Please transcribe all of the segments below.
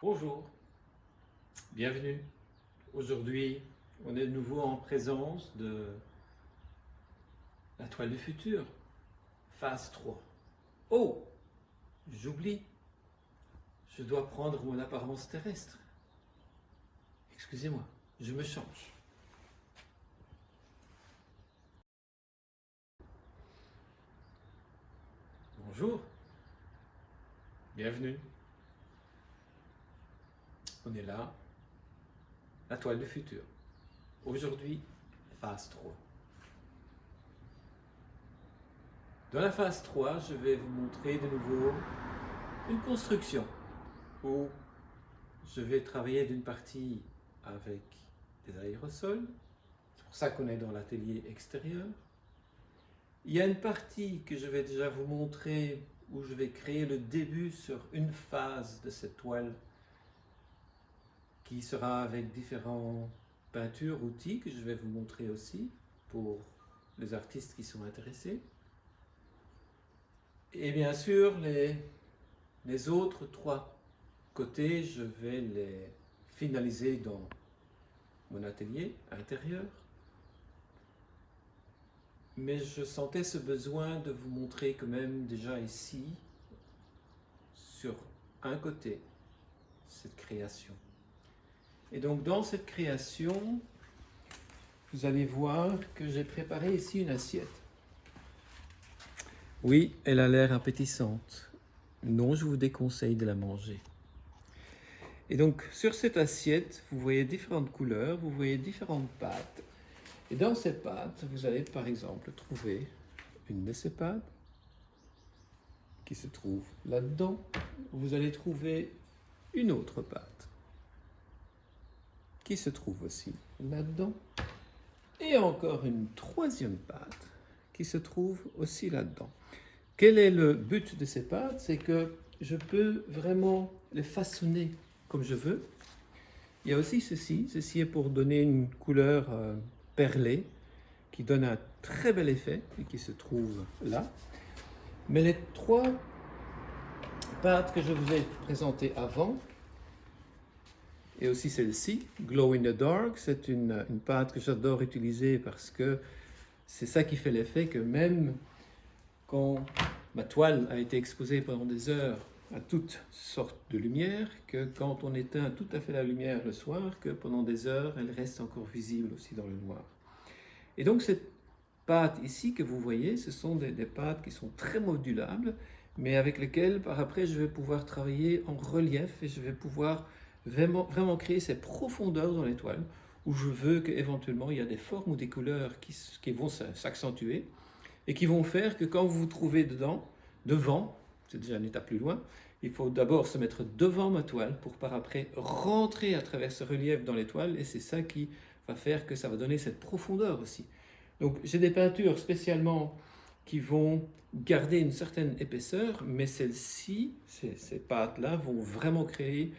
Bonjour, bienvenue. Aujourd'hui, on est de nouveau en présence de la toile du futur, phase 3. Oh, j'oublie, je dois prendre mon apparence terrestre. Excusez-moi, je me change. Bonjour, bienvenue. On est là, la toile du futur. Aujourd'hui, phase 3. Dans la phase 3, je vais vous montrer de nouveau une construction où je vais travailler d'une partie avec des aérosols. C'est pour ça qu'on est dans l'atelier extérieur. Il y a une partie que je vais déjà vous montrer où je vais créer le début sur une phase de cette toile qui sera avec différentes peintures, outils que je vais vous montrer aussi pour les artistes qui sont intéressés. Et bien sûr, les autres 3 côtés, je vais les finaliser dans mon atelier intérieur. Mais je sentais ce besoin de vous montrer quand même déjà ici, sur un côté, cette création. Et donc dans cette création, vous allez voir que j'ai préparé ici une assiette. Oui, elle a l'air appétissante. Non, je vous déconseille de la manger. Et donc sur cette assiette, vous voyez différentes couleurs, vous voyez différentes pâtes. Et dans ces pâtes, vous allez par exemple trouver une de ces pâtes qui se trouve là-dedans. Vous allez trouver une autre pâte qui se trouve aussi là-dedans. Et encore une troisième pâte qui se trouve aussi là-dedans. Quel est le but de ces pâtes? C'est que je peux vraiment les façonner comme je veux. Il y a aussi ceci. Ceci est pour donner une couleur perlée qui donne un très bel effet et qui se trouve là. Mais les 3 pâtes que je vous ai présentées avant, et aussi celle-ci, Glow in the Dark, c'est une pâte que j'adore utiliser parce que c'est ça qui fait l'effet que même quand ma toile a été exposée pendant des heures à toutes sortes de lumière, que quand on éteint tout à fait la lumière le soir, que pendant des heures, elle reste encore visible aussi dans le noir. Et donc cette pâte ici que vous voyez, ce sont des pâtes qui sont très modulables, mais avec lesquelles par après je vais pouvoir travailler en relief et je vais pouvoir vraiment créer ces profondeurs dans les toiles où je veux qu'éventuellement il y a des formes ou des couleurs qui vont s'accentuer et qui vont faire que quand vous vous trouvez devant, c'est déjà une étape plus loin, il faut d'abord se mettre devant ma toile pour par après rentrer à travers ce relief dans les toiles et c'est ça qui va faire que ça va donner cette profondeur aussi. Donc j'ai des peintures spécialement qui vont garder une certaine épaisseur, mais celles-ci, ces pâtes-là, vont vraiment créer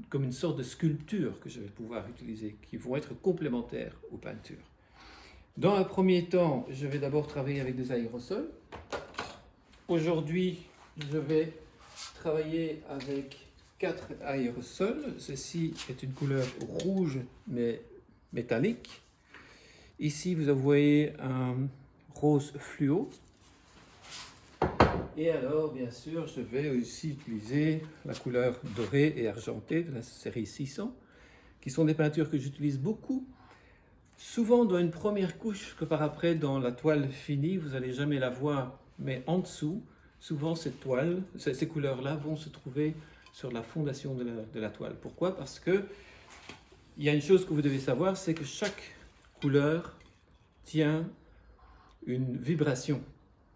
comme une sorte de sculpture que je vais pouvoir utiliser, qui vont être complémentaires aux peintures. Dans un premier temps, je vais d'abord travailler avec des aérosols. Aujourd'hui, je vais travailler avec 4 aérosols. Ceci est une couleur rouge, mais métallique. Ici, vous voyez un rose fluo. Et alors, bien sûr, je vais aussi utiliser la couleur dorée et argentée de la série 600, qui sont des peintures que j'utilise beaucoup, souvent dans une première couche, que par après, dans la toile finie, vous n'allez jamais la voir, mais en dessous, souvent cette toile, ces couleurs-là vont se trouver sur la fondation de la toile. Pourquoi? Parce que il y a une chose que vous devez savoir, c'est que chaque couleur tient une vibration.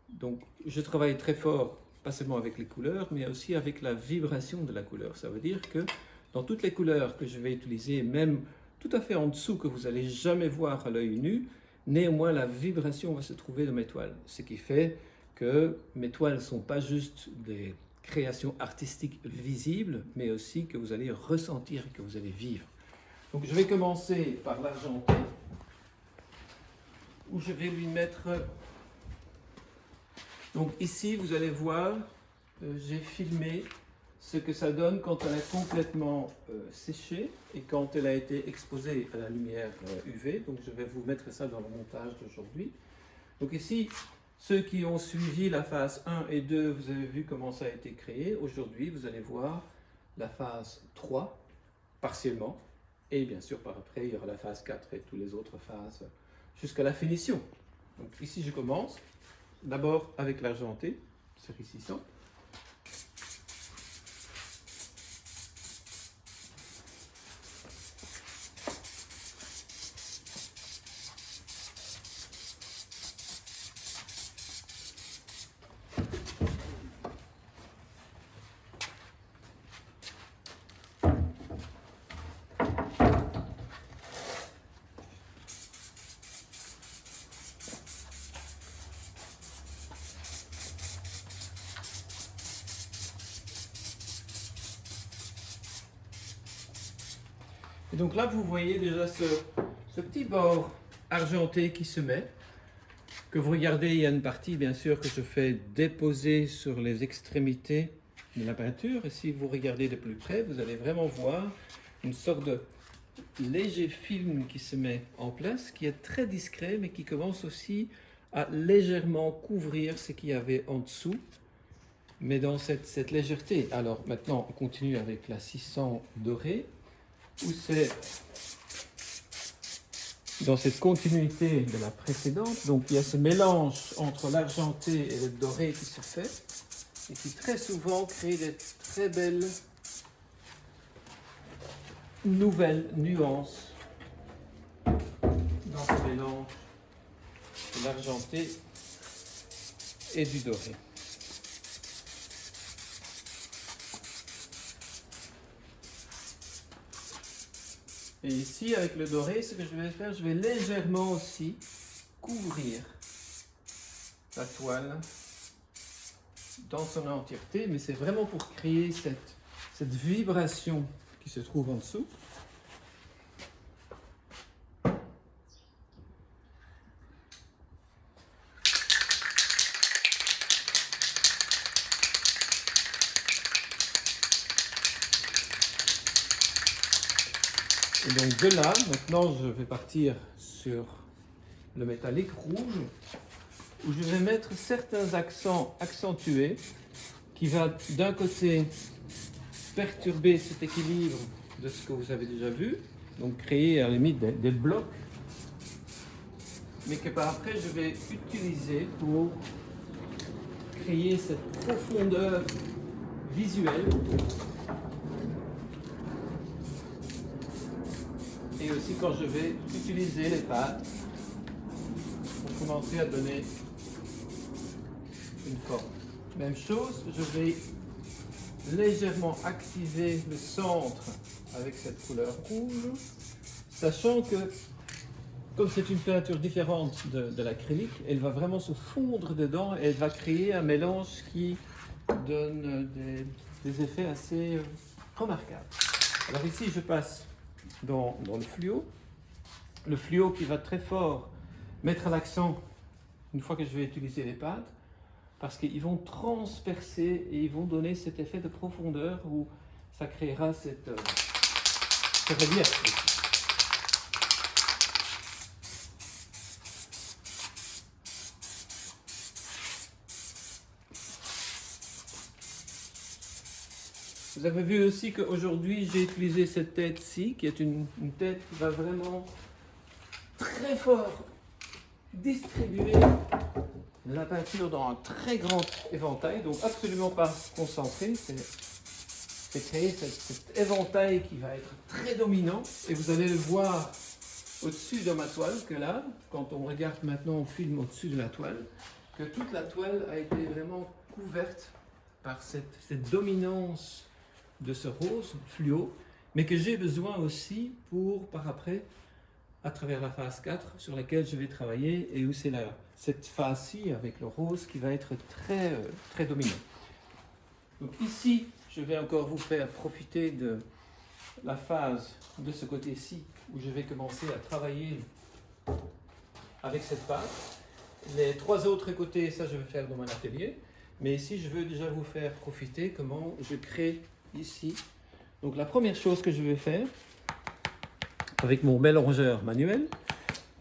Donc, je travaille très fort, pas seulement avec les couleurs, mais aussi avec la vibration de la couleur. Ça veut dire que dans toutes les couleurs que je vais utiliser, même tout à fait en dessous, que vous n'allez jamais voir à l'œil nu, néanmoins la vibration va se trouver dans mes toiles. Ce qui fait que mes toiles ne sont pas juste des créations artistiques visibles, mais aussi que vous allez ressentir, que vous allez vivre. Donc je vais commencer par l'argenté. où je vais lui mettre... Donc ici, vous allez voir, j'ai filmé ce que ça donne quand elle est complètement séchée et quand elle a été exposée à la lumière UV. Donc je vais vous mettre ça dans le montage d'aujourd'hui. Donc ici, ceux qui ont suivi la phase 1 et 2, vous avez vu comment ça a été créé. Aujourd'hui, vous allez voir la phase 3, partiellement. Et bien sûr, par après, il y aura la phase 4 et toutes les autres phases jusqu'à la finition. Donc ici, je commence. D'abord avec l'argenté, cerise 600. Et donc là, vous voyez déjà ce petit bord argenté qui se met. Que vous regardez, il y a une partie, bien sûr, que je fais déposer sur les extrémités de la peinture. Et si vous regardez de plus près, vous allez vraiment voir une sorte de léger film qui se met en place, qui est très discret, mais qui commence aussi à légèrement couvrir ce qu'il y avait en dessous, mais dans cette légèreté. Alors maintenant, on continue avec la 600 dorée, où c'est dans cette continuité de la précédente. Donc il y a ce mélange entre l'argenté et le doré qui se fait, et qui très souvent crée des très belles nouvelles nuances dans ce mélange de l'argenté et du doré. Et ici, avec le doré, ce que je vais faire, je vais légèrement aussi couvrir la toile dans son entièreté, mais c'est vraiment pour créer cette vibration qui se trouve en dessous. Et donc de là, maintenant je vais partir sur le métallique rouge, où je vais mettre certains accents accentués qui va d'un côté perturber cet équilibre de ce que vous avez déjà vu, donc créer à la limite des blocs, mais que par après je vais utiliser pour créer cette profondeur visuelle et aussi quand je vais utiliser les pâtes pour commencer à donner une forme. Même chose, je vais légèrement activer le centre avec cette couleur rouge, sachant que comme c'est une peinture différente de l'acrylique, elle va vraiment se fondre dedans et elle va créer un mélange qui donne des effets assez remarquables. Alors ici, je passe dans le fluo qui va très fort mettre l'accent une fois que je vais utiliser les pâtes, parce qu'ils vont transpercer et ils vont donner cet effet de profondeur où ça créera ce relief. Vous avez vu aussi qu'aujourd'hui j'ai utilisé cette tête-ci, qui est une tête qui va vraiment très fort distribuer la peinture dans un très grand éventail, donc absolument pas concentré, c'est créer cet éventail qui va être très dominant, et vous allez le voir au-dessus de ma toile, que là, quand on regarde maintenant, on filme au-dessus de la toile, que toute la toile a été vraiment couverte par cette dominance de ce rose fluo, mais que j'ai besoin aussi pour, par après, à travers la phase 4 sur laquelle je vais travailler et où c'est cette phase-ci avec le rose qui va être très, très dominant. Donc ici, je vais encore vous faire profiter de la phase de ce côté-ci où je vais commencer à travailler avec cette pâte. Les 3 autres côtés, ça je vais faire dans mon atelier. Mais ici, je veux déjà vous faire profiter comment je crée ici. Donc la première chose que je vais faire, avec mon mélangeur manuel,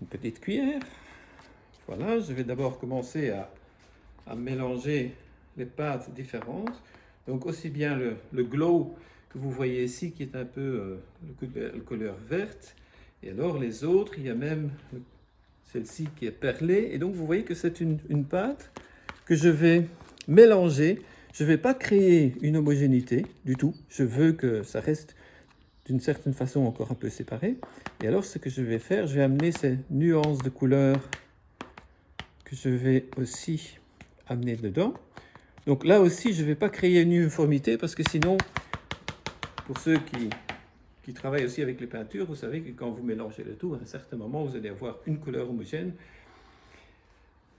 une petite cuillère. Voilà, je vais d'abord commencer à mélanger les pâtes différentes. Donc aussi bien le glow que vous voyez ici qui est un peu le couleur verte. Et alors les autres, il y a même celle-ci qui est perlée. Et donc vous voyez que c'est une pâte que je vais mélanger. Je ne vais pas créer une homogénéité du tout. Je veux que ça reste d'une certaine façon encore un peu séparé. Et alors ce que je vais faire, je vais amener ces nuances de couleurs que je vais aussi amener dedans. Donc là aussi, je ne vais pas créer une uniformité parce que sinon, pour ceux qui travaillent aussi avec les peintures, vous savez que quand vous mélangez le tout, à un certain moment, vous allez avoir une couleur homogène.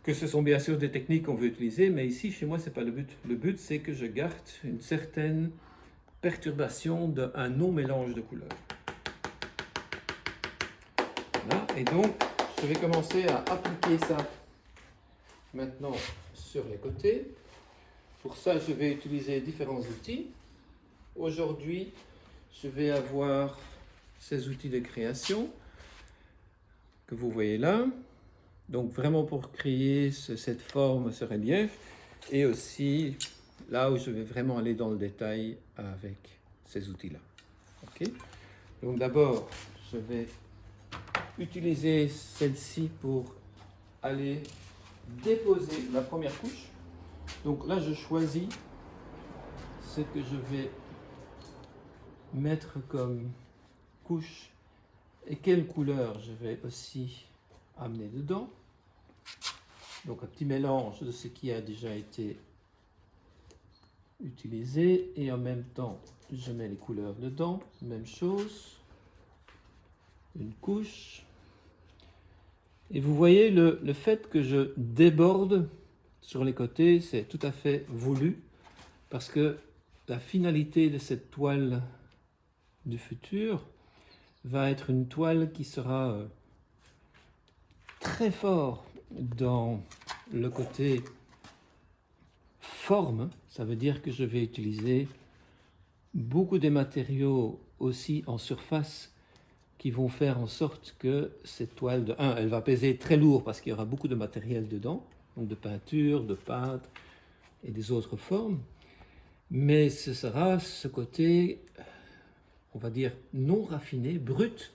Que ce sont bien sûr des techniques qu'on veut utiliser, mais ici, chez moi, ce n'est pas le but. Le but, c'est que je garde une certaine perturbation d'un non-mélange de couleurs. Voilà, et donc, je vais commencer à appliquer ça maintenant sur les côtés. Pour ça, je vais utiliser différents outils. Aujourd'hui, je vais avoir ces outils de création que vous voyez là. Donc vraiment pour créer cette forme, ce relief. Et aussi là où je vais vraiment aller dans le détail avec ces outils-là. Okay. Donc d'abord, je vais utiliser celle-ci pour aller déposer la première couche. Donc là, je choisis ce que je vais mettre comme couche et quelle couleur je vais aussi amener dedans. Donc un petit mélange de ce qui a déjà été utilisé et en même temps je mets les couleurs dedans, même chose, une couche. Et vous voyez le fait que je déborde sur les côtés, c'est tout à fait voulu parce que la finalité de cette toile du futur va être une toile qui sera très fort dans le côté forme. Ça veut dire que je vais utiliser beaucoup de matériaux aussi en surface qui vont faire en sorte que cette toile, de 1, elle va peser très lourd parce qu'il y aura beaucoup de matériel dedans, donc de peinture, de pâte et des autres formes, mais ce sera ce côté, on va dire, non raffiné, brut,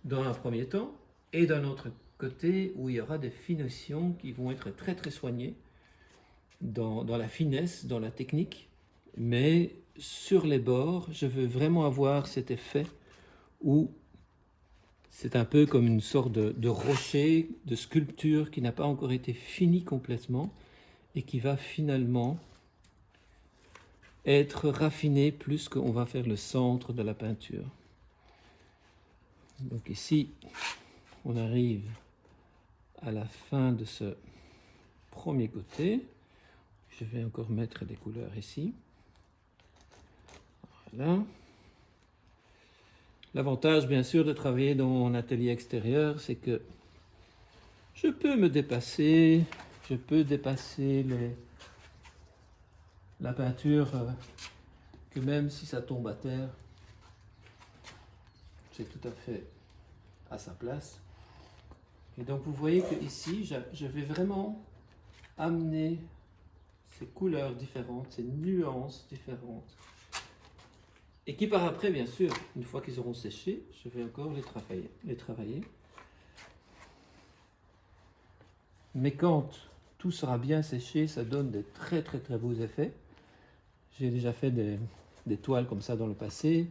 dans un premier temps, et d'un autre côté où il y aura des finitions qui vont être très très soignées dans la finesse, dans la technique, mais sur les bords, je veux vraiment avoir cet effet où c'est un peu comme une sorte de rocher, de sculpture qui n'a pas encore été fini complètement et qui va finalement être raffiné plus qu'on va faire le centre de la peinture. Donc ici, on arrive à la fin de ce premier côté. Je vais encore mettre des couleurs ici. Voilà. L'avantage, bien sûr, de travailler dans mon atelier extérieur, c'est que je peux me dépasser, je peux dépasser la peinture, que même si ça tombe à terre, c'est tout à fait à sa place. Et donc vous voyez que ici, je vais vraiment amener ces couleurs différentes, ces nuances différentes. Et qui par après, bien sûr, une fois qu'ils auront séché, je vais encore les travailler. Mais quand tout sera bien séché, ça donne des très très très beaux effets. J'ai déjà fait des toiles comme ça dans le passé,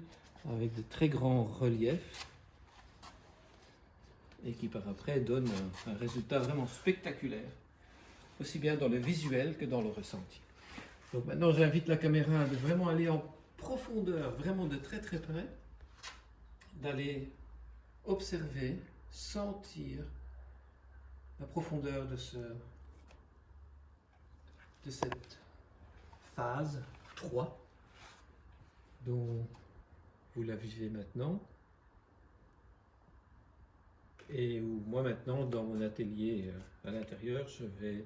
avec de très grands reliefs, et qui par après donnent un résultat vraiment spectaculaire, aussi bien dans le visuel que dans le ressenti. Donc maintenant j'invite la caméra de vraiment aller en profondeur, vraiment de très très près, d'aller observer, sentir la profondeur de cette phase 3 dont vous la vivez maintenant. et où moi maintenant, dans mon atelier à l'intérieur, je vais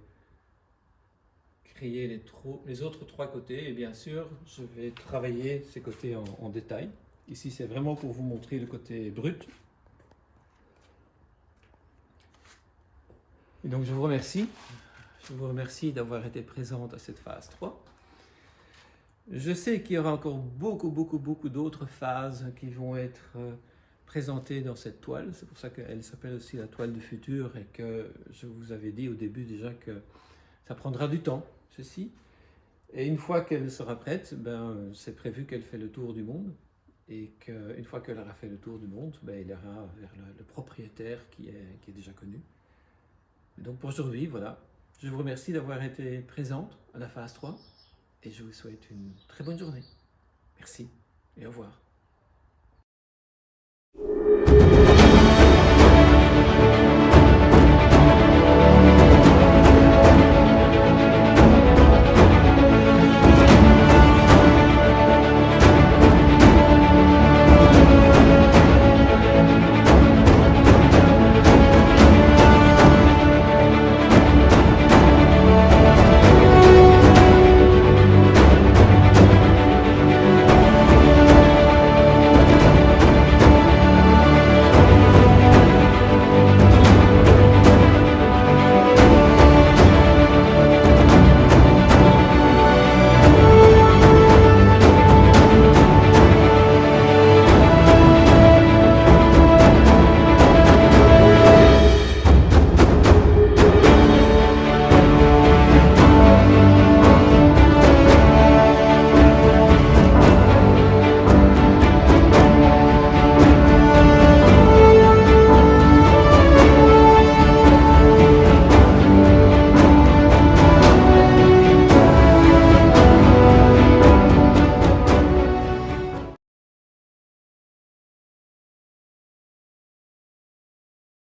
créer les autres 3 côtés, et bien sûr, je vais travailler ces côtés en détail. Ici, c'est vraiment pour vous montrer le côté brut. Et donc, je vous remercie. Je vous remercie d'avoir été présente à cette phase 3. Je sais qu'il y aura encore beaucoup d'autres phases qui vont être présentées dans cette toile. C'est pour ça qu'elle s'appelle aussi la toile du futur et que je vous avais dit au début déjà que ça prendra du temps, ceci. Et une fois qu'elle sera prête, c'est prévu qu'elle fait le tour du monde. Et qu'une fois qu'elle aura fait le tour du monde, il ira vers le propriétaire qui est déjà connu. Donc pour aujourd'hui, voilà. Je vous remercie d'avoir été présente à la phase 3 et je vous souhaite une très bonne journée. Merci et au revoir.